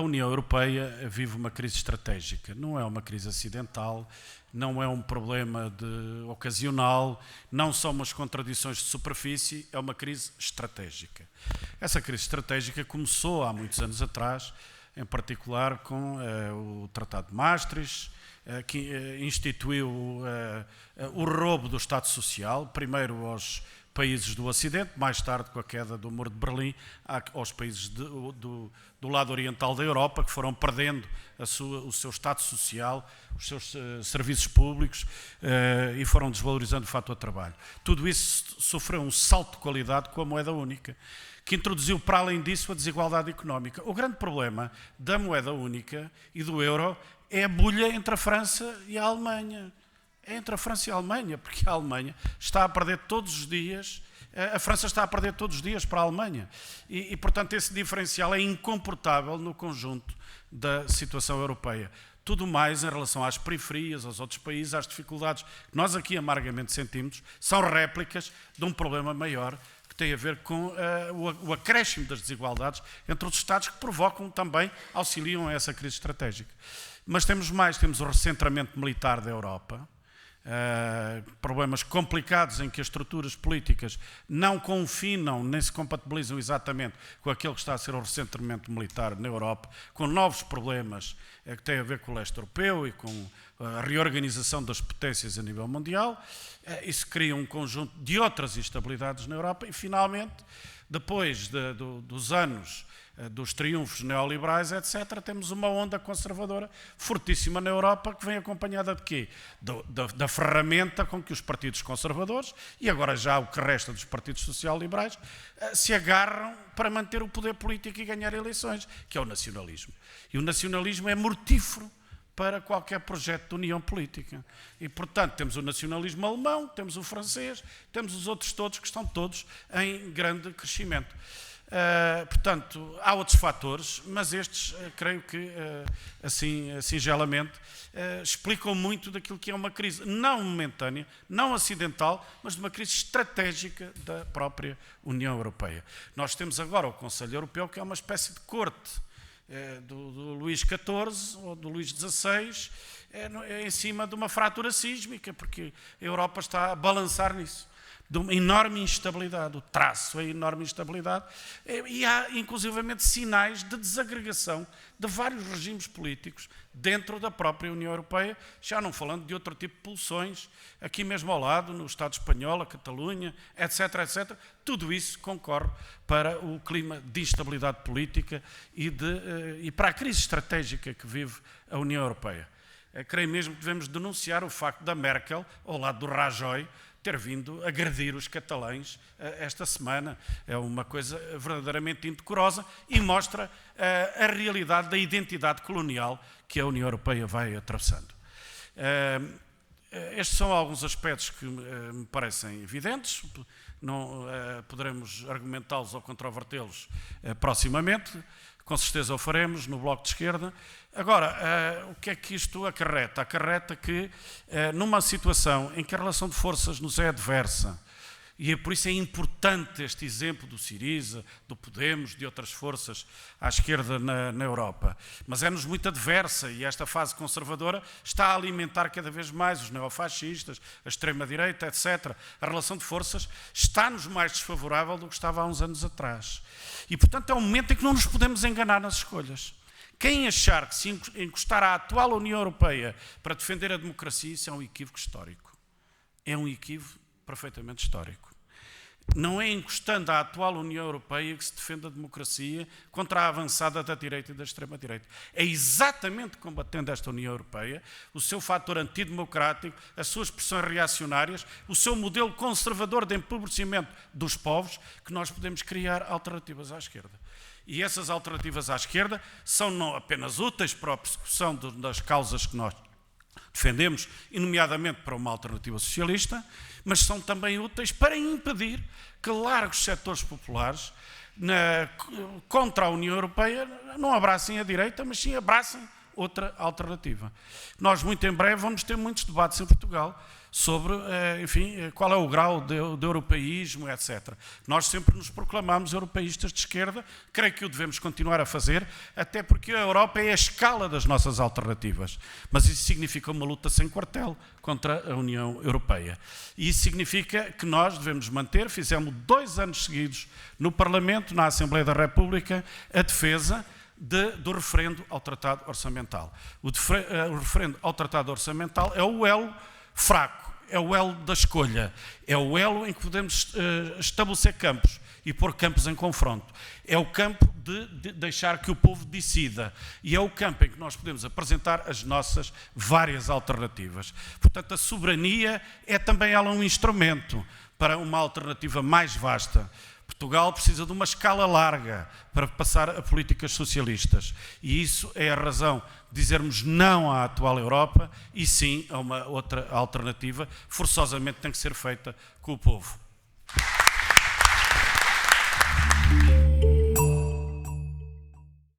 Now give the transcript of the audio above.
União Europeia vive uma crise estratégica. Não é uma crise acidental, não é um problema ocasional, não são umas contradições de superfície, é uma crise estratégica. Essa crise estratégica começou há muitos anos atrás, em particular com o Tratado de Maastricht, que instituiu o roubo do Estado Social, primeiro aos países do Ocidente, mais tarde com a queda do Muro de Berlim, aos países do lado oriental da Europa, que foram perdendo o seu Estado Social, os seus serviços públicos e foram desvalorizando o fator trabalho. Tudo isso sofreu um salto de qualidade com a moeda única, que introduziu, para além disso, a desigualdade económica. O grande problema da moeda única e do euro é a bulha entre a França e a Alemanha. É entre a França e a Alemanha, porque a Alemanha está a perder todos os dias, a França está a perder todos os dias para a Alemanha. E, portanto, esse diferencial é incomportável no conjunto da situação europeia. Tudo mais em relação às periferias, aos outros países, às dificuldades que nós aqui amargamente sentimos, são réplicas de um problema maior, que tem a ver com o acréscimo das desigualdades entre os Estados, que provocam também, auxiliam a essa crise estratégica. Mas temos mais, temos o recentramento militar da Europa, problemas complicados em que as estruturas políticas não confinam nem se compatibilizam exatamente com aquilo que está a ser o recentramento militar na Europa, com novos problemas que têm a ver com o leste europeu e com a reorganização das potências a nível mundial. Isso cria um conjunto de outras instabilidades na Europa e, finalmente, depois dos anos dos triunfos neoliberais, etc., temos uma onda conservadora fortíssima na Europa, que vem acompanhada de quê? Da ferramenta com que os partidos conservadores, e agora já o que resta dos partidos social-liberais, se agarram para manter o poder político e ganhar eleições, que é o nacionalismo. E o nacionalismo é mortífero para qualquer projeto de união política. E, portanto, temos o nacionalismo alemão, temos o francês, temos os outros todos, que estão todos em grande crescimento. Portanto, há outros fatores, mas estes, creio que, assim, singelamente, explicam muito daquilo que é uma crise não momentânea, não acidental, mas de uma crise estratégica da própria União Europeia. Nós temos agora o Conselho Europeu, que é uma espécie de corte do Luís XIV ou do Luís XVI, em cima de uma fratura sísmica, porque a Europa está a balançar nisso, de uma enorme instabilidade. O traço é enorme instabilidade e há inclusivamente sinais de desagregação de vários regimes políticos dentro da própria União Europeia, já não falando de outro tipo de pulsões, aqui mesmo ao lado, no Estado espanhol, a Catalunha, etc., etc. Tudo isso concorre para o clima de instabilidade política e para a crise estratégica que vive a União Europeia. Creio mesmo que devemos denunciar o facto da Merkel, ao lado do Rajoy, ter vindo agredir os catalães esta semana. É uma coisa verdadeiramente indecorosa e mostra a realidade da identidade colonial que a União Europeia vai atravessando. Estes são alguns aspectos que me parecem evidentes, não poderemos argumentá-los ou controvertê-los proximamente, com certeza o faremos no Bloco de Esquerda. Agora, o que é que isto acarreta? Acarreta que, numa situação em que a relação de forças nos é adversa, e por isso é importante este exemplo do Syriza, do Podemos, de outras forças à esquerda na Europa, mas é-nos muito adversa e esta fase conservadora está a alimentar cada vez mais os neofascistas, a extrema-direita, etc. A relação de forças está-nos mais desfavorável do que estava há uns anos atrás. E, portanto, é um momento em que não nos podemos enganar nas escolhas. Quem achar que se encostar à atual União Europeia para defender a democracia, isso é um equívoco histórico. É um equívoco perfeitamente histórico. Não é encostando à atual União Europeia que se defende a democracia contra a avançada da direita e da extrema-direita. É exatamente combatendo esta União Europeia, o seu fator antidemocrático, as suas pressões reacionárias, o seu modelo conservador de empobrecimento dos povos, que nós podemos criar alternativas à esquerda. E essas alternativas à esquerda são não apenas úteis para a persecução das causas que nós defendemos, e nomeadamente para uma alternativa socialista, mas são também úteis para impedir que largos setores populares contra a União Europeia não abracem a direita, mas sim abracem outra alternativa. Nós, muito em breve, vamos ter muitos debates em Portugal sobre, enfim, qual é o grau de europeísmo, etc. Nós sempre nos proclamamos europeístas de esquerda, creio que o devemos continuar a fazer, até porque a Europa é a escala das nossas alternativas. Mas isso significa uma luta sem quartel contra a União Europeia. E isso significa que nós devemos manter, fizemos 2 anos seguidos no Parlamento, na Assembleia da República, a defesa do referendo ao Tratado Orçamental. O referendo ao Tratado Orçamental é o elo fraco, é o elo da escolha, é o elo em que podemos estabelecer campos e pôr campos em confronto. É o campo de deixar que o povo decida e é o campo em que nós podemos apresentar as nossas várias alternativas. Portanto, a soberania é também ela um instrumento para uma alternativa mais vasta. Portugal precisa de uma escala larga para passar a políticas socialistas e isso é a razão de dizermos não à atual Europa e sim a uma outra alternativa, forçosamente tem que ser feita com o povo.